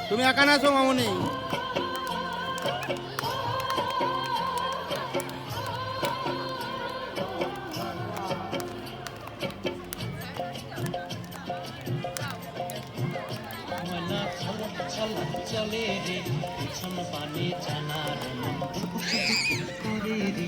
তুমি একা না আছো মামনি? চলে রে পিছন পানে জানার করে রে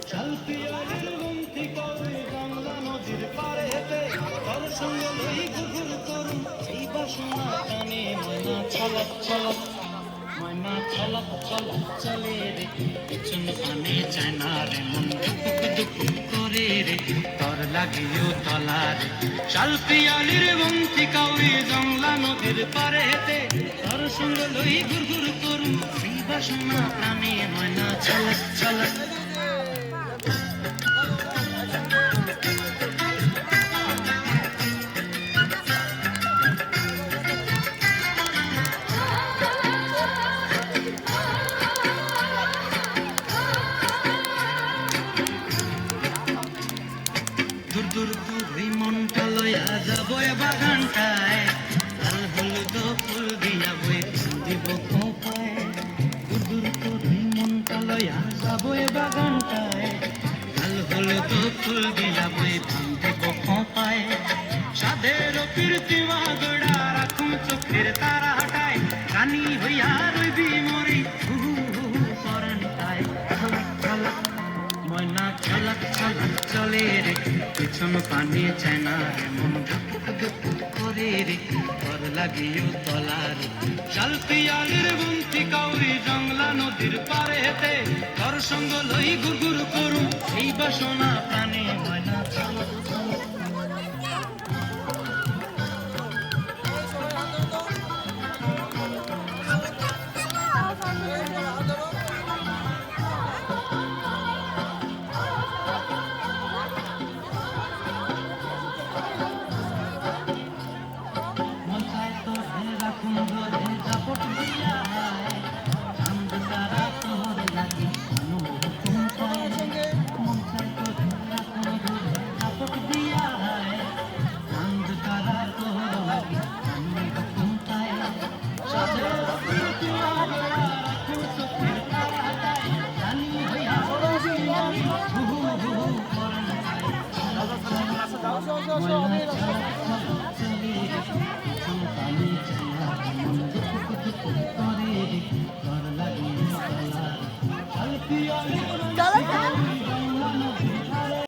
শালপিয়ালির বন্তি কবে বাংলা নদীর পারে হেঁটে তার সঙ্গে লই ঘুঘুর করুন এই বাসনা কানে ময়না ছলক ছলক ময়না ছলক ছলক চলে রে পিছন পানে জানার মন দুপুক দুপুক করে রে তর লাগিও তলার শালপিয়ালির বন্তি কাউরি জংলা নদীর পারে হেঁটে তার সঙ্গে লই ঘুরঘুর করুন এই বাসনা কানে ময়না ছলক ছলক দূর দূর করে মনটা লইয়া যাব বাগানটায় লাল হলুদ ফুল দিয়া বই দিব খোপায় দূর দূর করে মনটা লইয়া যাব বাগানটায় লাল হলুদ ফুল দিয়া বই দিব খোপায় সাধের কীর্তি মাগড়া রাখুন চোখের তারা হাটায় রানী হইয়া রইবি মরি পরানটায় ময়না ছলক ছলক চলে রে পিছন পানে চায় না রে মন দুপুক করে রে ঘর লাগিও তলার শালপিয়ালির বন্তি কাউরি জংলা নদীর পারে হেঁটে ঘর সঙ্গ লই ঘুরঘুর করু এই বাসনা প্রাণে ময়না ছলক ছলক চলো